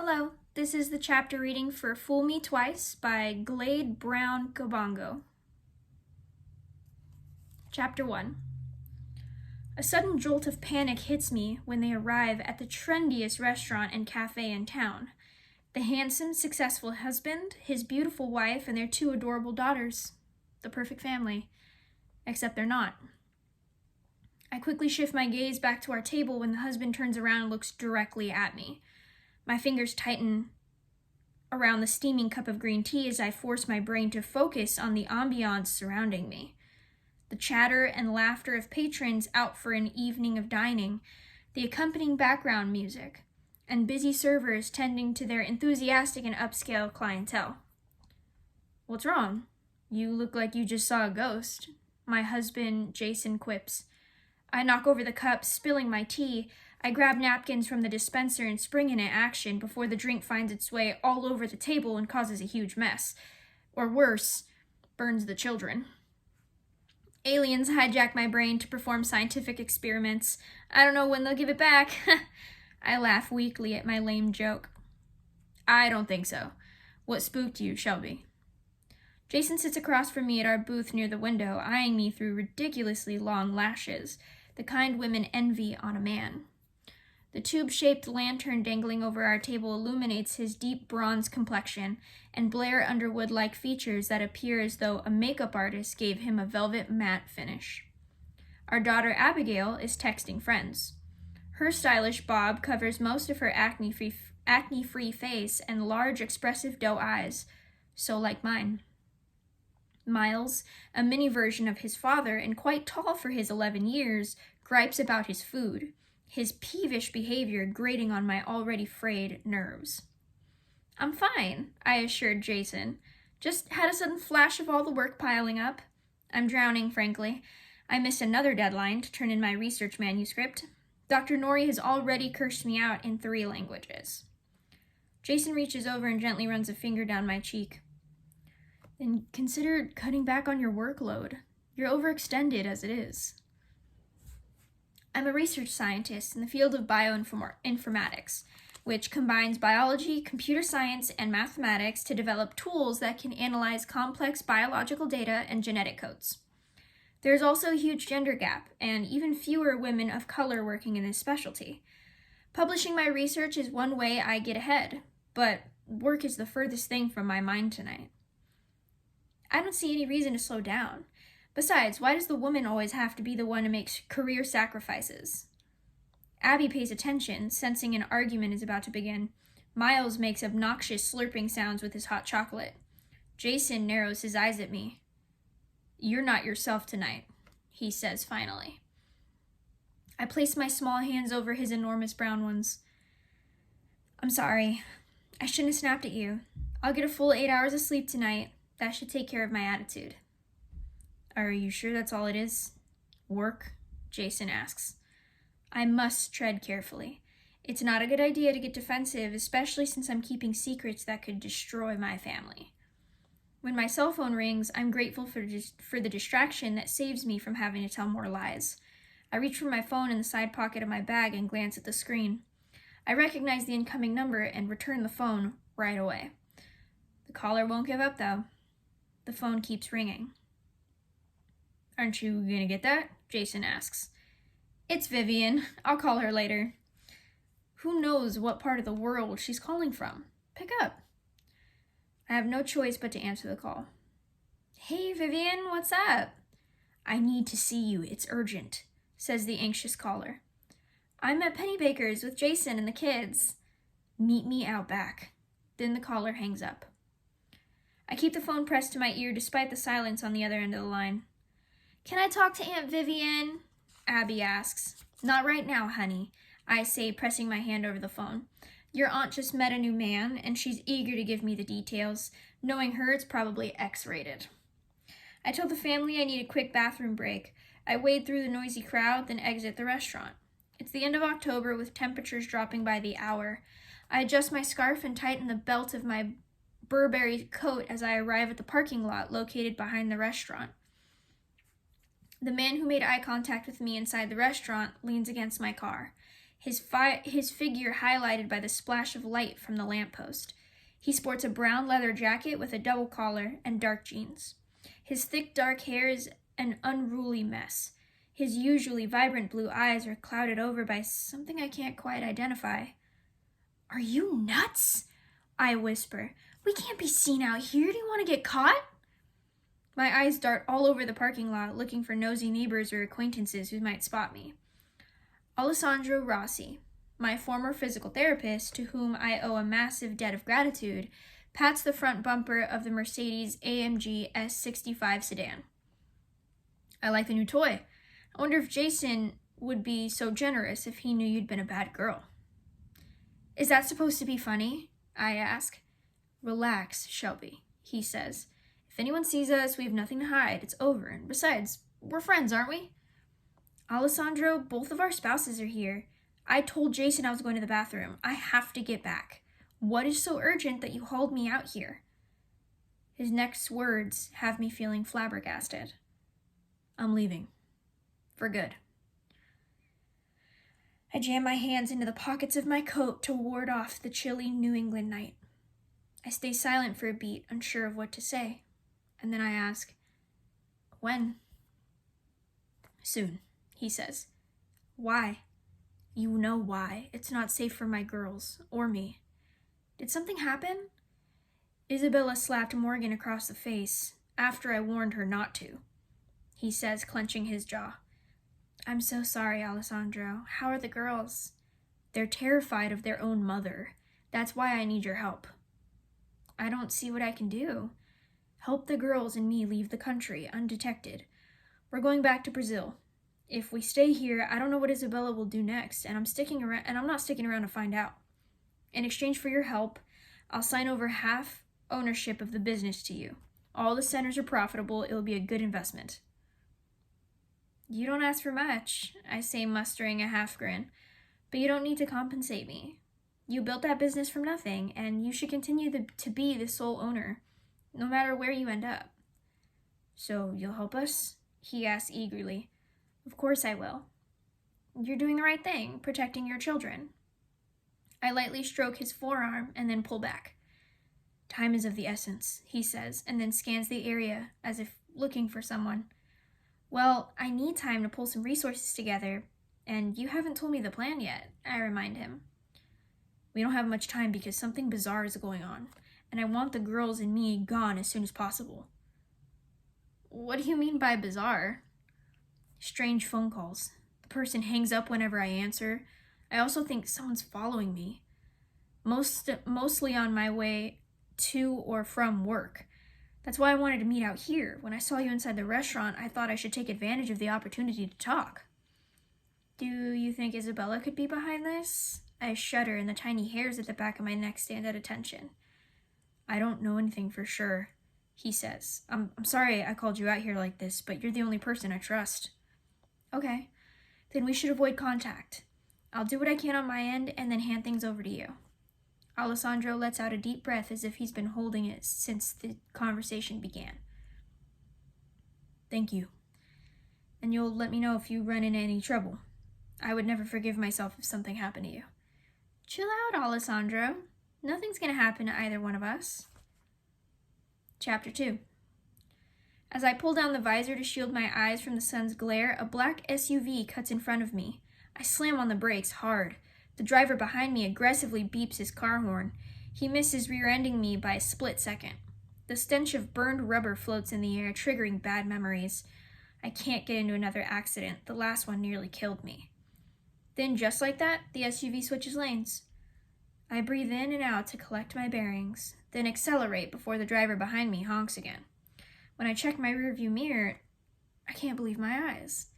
Hello, this is the chapter reading for Fool Me Twice by Gledé, Browne, Kabongo. Chapter 1. A sudden jolt of panic hits me when they arrive at the trendiest restaurant and cafe in town. The handsome, successful husband, his beautiful wife, and their two adorable daughters. The perfect family. Except they're not. I quickly shift my gaze back to our table when the husband turns around and looks directly at me. My fingers tighten around the steaming cup of green tea as I force my brain to focus on the ambiance surrounding me. The chatter and laughter of patrons out for an evening of dining, the accompanying background music, and busy servers tending to their enthusiastic and upscale clientele. "What's wrong? You look like you just saw a ghost," my husband, Jason, quips. I knock over the cup, spilling my tea. I grab napkins from the dispenser and spring into action before the drink finds its way all over the table and causes a huge mess. Or worse, burns the children. Aliens hijack my brain to perform scientific experiments. I don't know when they'll give it back. I laugh weakly at my lame joke. "I don't think so. What spooked you, Shelby?" Jason sits across from me at our booth near the window, eyeing me through ridiculously long lashes, the kind women envy on a man. The tube-shaped lantern dangling over our table illuminates his deep bronze complexion and Blair Underwood-like features that appear as though a makeup artist gave him a velvet matte finish. Our daughter Abigail is texting friends. Her stylish bob covers most of her acne-free face and large, expressive doe eyes, so like mine. Miles, a mini version of his father and quite tall for his 11 years, gripes about his food, his peevish behavior grating on my already frayed nerves. "I'm fine," I assured Jason. "Just had a sudden flash of all the work piling up. I'm drowning, frankly. I missed another deadline to turn in my research manuscript. Dr. Norrie has already cursed me out in 3 languages. Jason reaches over and gently runs a finger down my cheek. "Then consider cutting back on your workload. You're overextended as it is." I'm a research scientist in the field of bioinformatics, which combines biology, computer science, and mathematics to develop tools that can analyze complex biological data and genetic codes. There's also a huge gender gap, and even fewer women of color working in this specialty. Publishing my research is one way I get ahead, but work is the furthest thing from my mind tonight. I don't see any reason to slow down. Besides, why does the woman always have to be the one to make career sacrifices? Abby pays attention, sensing an argument is about to begin. Miles makes obnoxious slurping sounds with his hot chocolate. Jason narrows his eyes at me. "You're not yourself tonight," he says finally. I place my small hands over his enormous brown ones. "I'm sorry. I shouldn't have snapped at you. I'll get a full 8 hours of sleep tonight. That should take care of my attitude." "Are you sure that's all it is? Work?" Jason asks. I must tread carefully. It's not a good idea to get defensive, especially since I'm keeping secrets that could destroy my family. When my cell phone rings, I'm grateful for the distraction that saves me from having to tell more lies. I reach for my phone in the side pocket of my bag and glance at the screen. I recognize the incoming number and return the phone right away. The caller won't give up, though. The phone keeps ringing. "Aren't you gonna get that?" Jason asks. "It's Vivian. I'll call her later." Who knows what part of the world she's calling from? Pick up. I have no choice but to answer the call. "Hey, Vivian, what's up?" "I need to see you. It's urgent," says the anxious caller. "I'm at Pennybaker's with Jason and the kids." "Meet me out back." Then the caller hangs up. I keep the phone pressed to my ear despite the silence on the other end of the line. "Can I talk to Aunt Vivian?" Abby asks. "Not right now, honey," I say, pressing my hand over the phone. "Your aunt just met a new man, and she's eager to give me the details. Knowing her, it's probably X-rated." I tell the family I need a quick bathroom break. I wade through the noisy crowd, then exit the restaurant. It's the end of October, with temperatures dropping by the hour. I adjust my scarf and tighten the belt of my Burberry coat as I arrive at the parking lot located behind the restaurant. The man who made eye contact with me inside the restaurant leans against my car. his figure highlighted by the splash of light from the lamppost. He sports a brown leather jacket with a double collar and dark jeans. His thick dark hair is an unruly mess. His usually vibrant blue eyes are clouded over by something I can't quite identify. "Are you nuts?" I whisper. "We can't be seen out here. Do you want to get caught?" My eyes dart all over the parking lot, looking for nosy neighbors or acquaintances who might spot me. Alessandro Rossi, my former physical therapist, to whom I owe a massive debt of gratitude, pats the front bumper of the Mercedes AMG S65 sedan. "I like the new toy. I wonder if Jason would be so generous if he knew you'd been a bad girl." "Is that supposed to be funny?" I ask. "Relax, Shelby," he says. "If anyone sees us, we have nothing to hide. It's over. And besides, we're friends, aren't we?" "Alessandro, both of our spouses are here. I told Jason I was going to the bathroom. I have to get back. What is so urgent that you hauled me out here?" His next words have me feeling flabbergasted. "I'm leaving. For good." I jam my hands into the pockets of my coat to ward off the chilly New England night. I stay silent for a beat, unsure of what to say. And then I ask, "When?" "Soon," he says. "Why?" "You know why. It's not safe for my girls, or me." "Did something happen?" "Isabella slapped Morgan across the face, after I warned her not to," he says, clenching his jaw. "I'm so sorry, Alessandro. How are the girls?" "They're terrified of their own mother. That's why I need your help." "I don't see what I can do." "Help the girls and me leave the country, undetected. We're going back to Brazil. If we stay here, I don't know what Isabella will do next, and I'm not sticking around to find out. In exchange for your help, I'll sign over half ownership of the business to you. All the centers are profitable. It'll be a good investment." "You don't ask for much," I say, mustering a half grin. "But you don't need to compensate me. You built that business from nothing, and you should continue to be the sole owner, no matter where you end up." "So you'll help us?" he asks eagerly. "Of course I will. You're doing the right thing, protecting your children." I lightly stroke his forearm and then pull back. "Time is of the essence," he says, and then scans the area as if looking for someone. "Well, I need time to pull some resources together, and you haven't told me the plan yet," I remind him. "We don't have much time because something bizarre is going on, and I want the girls and me gone as soon as possible." "What do you mean by bizarre?" "Strange phone calls. The person hangs up whenever I answer. I also think someone's following me. Mostly on my way to or from work. That's why I wanted to meet out here. When I saw you inside the restaurant, I thought I should take advantage of the opportunity to talk." "Do you think Isabella could be behind this?" I shudder, and the tiny hairs at the back of my neck stand at attention. "I don't know anything for sure," he says. I'm sorry I called you out here like this, but you're the only person I trust." "Okay, then we should avoid contact. I'll do what I can on my end and then hand things over to you." Alessandro lets out a deep breath as if he's been holding it since the conversation began. "Thank you. And you'll let me know if you run into any trouble. I would never forgive myself if something happened to you." "Chill out, Alessandro. Nothing's gonna happen to either one of us." Chapter 2. As I pull down the visor to shield my eyes from the sun's glare, a black SUV cuts in front of me. I slam on the brakes hard. The driver behind me aggressively beeps his car horn. He misses rear-ending me by a split second. The stench of burned rubber floats in the air, triggering bad memories. I can't get into another accident. The last one nearly killed me. Then, just like that, the SUV switches lanes. I breathe in and out to collect my bearings, then accelerate before the driver behind me honks again. When I check my rearview mirror, I can't believe my eyes.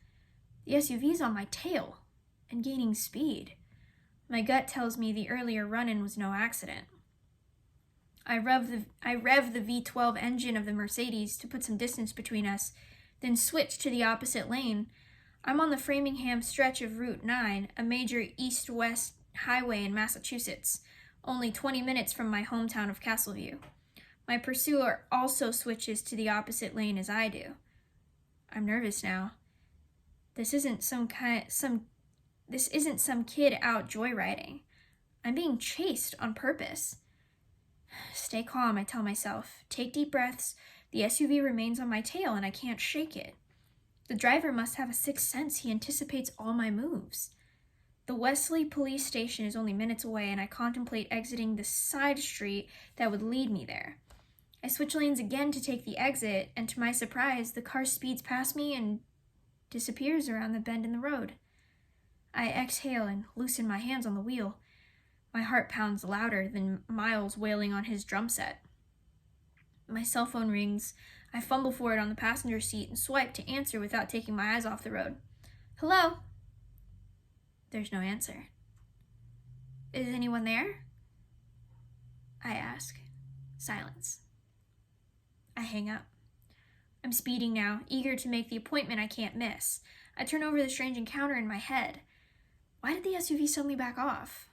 The SUV's on my tail and gaining speed. My gut tells me the earlier run-in was no accident. I rev the V12 engine of the Mercedes to put some distance between us, then switch to the opposite lane. I'm on the Framingham stretch of Route 9, a major east-west highway in Massachusetts, only 20 minutes from my hometown of Castleview. My pursuer also switches to the opposite lane as I do. I'm nervous now. This isn't some This isn't some kid out joyriding. I'm being chased on purpose. Stay calm, I tell myself. Take deep breaths. The SUV remains on my tail and I can't shake it. The driver must have a sixth sense. He anticipates all my moves. The Wesley police station is only minutes away, and I contemplate exiting the side street that would lead me there. I switch lanes again to take the exit, and to my surprise, the car speeds past me and disappears around the bend in the road. I exhale and loosen my hands on the wheel. My heart pounds louder than Miles wailing on his drum set. My cell phone rings. I fumble for it on the passenger seat and swipe to answer without taking my eyes off the road. Hello? There's no answer. Is anyone there? I ask. Silence. I hang up. I'm speeding now, eager to make the appointment I can't miss. I turn over the strange encounter in my head. Why did the SUV suddenly back off?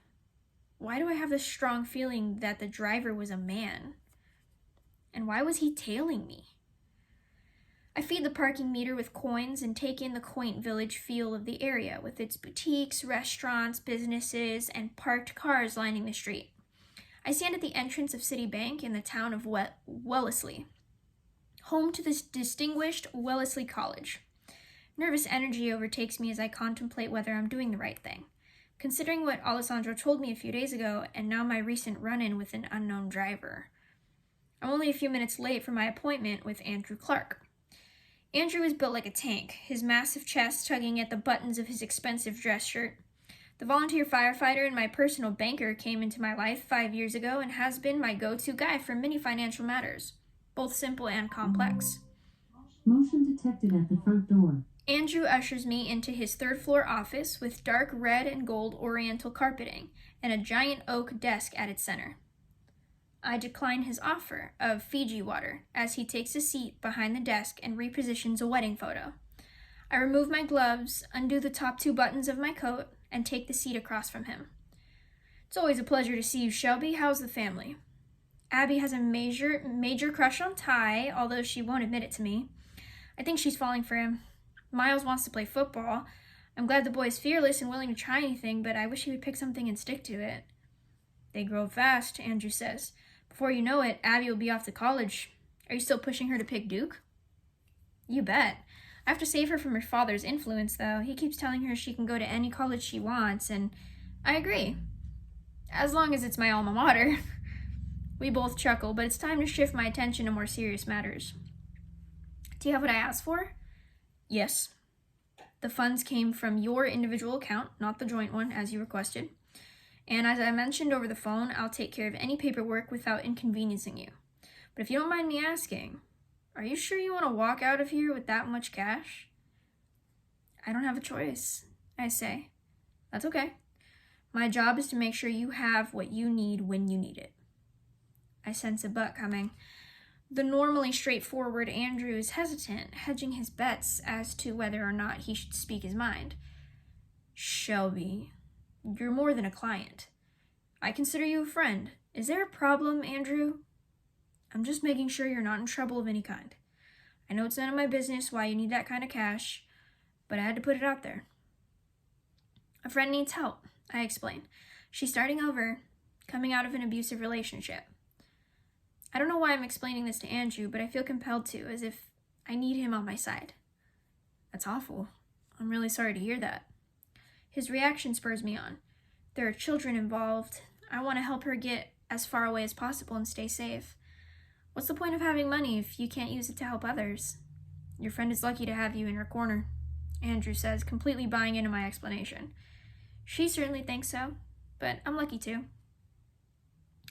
Why do I have this strong feeling that the driver was a man? And why was he tailing me? I feed the parking meter with coins and take in the quaint village feel of the area with its boutiques, restaurants, businesses, and parked cars lining the street. I stand at the entrance of Citibank in the town of Wellesley, home to this distinguished Wellesley College. Nervous energy overtakes me as I contemplate whether I'm doing the right thing, considering what Alessandro told me a few days ago and now my recent run-in with an unknown driver. I'm only a few minutes late for my appointment with Andrew Clark. Andrew is built like a tank, his massive chest tugging at the buttons of his expensive dress shirt. The volunteer firefighter and my personal banker came into my life 5 years ago and has been my go-to guy for many financial matters, both simple and complex. Motion detected at the front door. Andrew ushers me into his third-floor office with dark red and gold oriental carpeting and a giant oak desk at its center. I decline his offer of Fiji water as he takes a seat behind the desk and repositions a wedding photo. I remove my gloves, undo the top 2 buttons of my coat, and take the seat across from him. It's always a pleasure to see you, Shelby. How's the family? Abby has a major crush on Ty, although she won't admit it to me. I think she's falling for him. Miles wants to play football. I'm glad the boy's fearless and willing to try anything, but I wish he would pick something and stick to it. They grow fast, Andrew says. Before you know it, Abby will be off to college. Are you still pushing her to pick Duke? You bet. I have to save her from her father's influence, though. He keeps telling her she can go to any college she wants, and I agree. As long as it's my alma mater. We both chuckle, but it's time to shift my attention to more serious matters. Do you have what I asked for? Yes. The funds came from your individual account, not the joint one, as you requested. And as I mentioned over the phone, I'll take care of any paperwork without inconveniencing you. But if you don't mind me asking, are you sure you want to walk out of here with that much cash? I don't have a choice, I say. That's okay. My job is to make sure you have what you need when you need it. I sense a butt coming. The normally straightforward Andrew is hesitant, hedging his bets as to whether or not he should speak his mind. Shelby, you're more than a client. I consider you a friend. Is there a problem, Andrew? I'm just making sure you're not in trouble of any kind. I know it's none of my business why you need that kind of cash, but I had to put it out there. A friend needs help, I explain. She's starting over, coming out of an abusive relationship. I don't know why I'm explaining this to Andrew, but I feel compelled to, as if I need him on my side. That's awful. I'm really sorry to hear that. His reaction spurs me on. There are children involved. I want to help her get as far away as possible and stay safe. What's the point of having money if you can't use it to help others? Your friend is lucky to have you in her corner, Andrew says, completely buying into my explanation. She certainly thinks so, but I'm lucky too.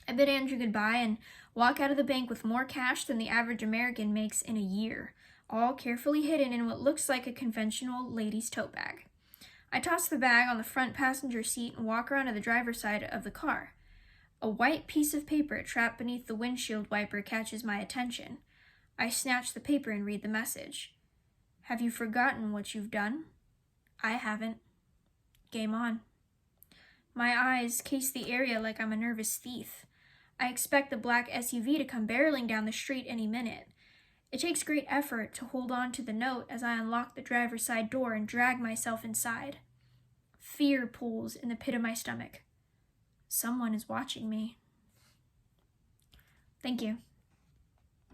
I bid Andrew goodbye and walk out of the bank with more cash than the average American makes in a year, all carefully hidden in what looks like a conventional lady's tote bag. I toss the bag on the front passenger seat and walk around to the driver's side of the car. A white piece of paper trapped beneath the windshield wiper catches my attention. I snatch the paper and read the message. Have you forgotten what you've done? I haven't. Game on. My eyes case the area like I'm a nervous thief. I expect the black SUV to come barreling down the street any minute. It takes great effort to hold on to the note as I unlock the driver's side door and drag myself inside. Fear pulls in the pit of my stomach. Someone is watching me. Thank you.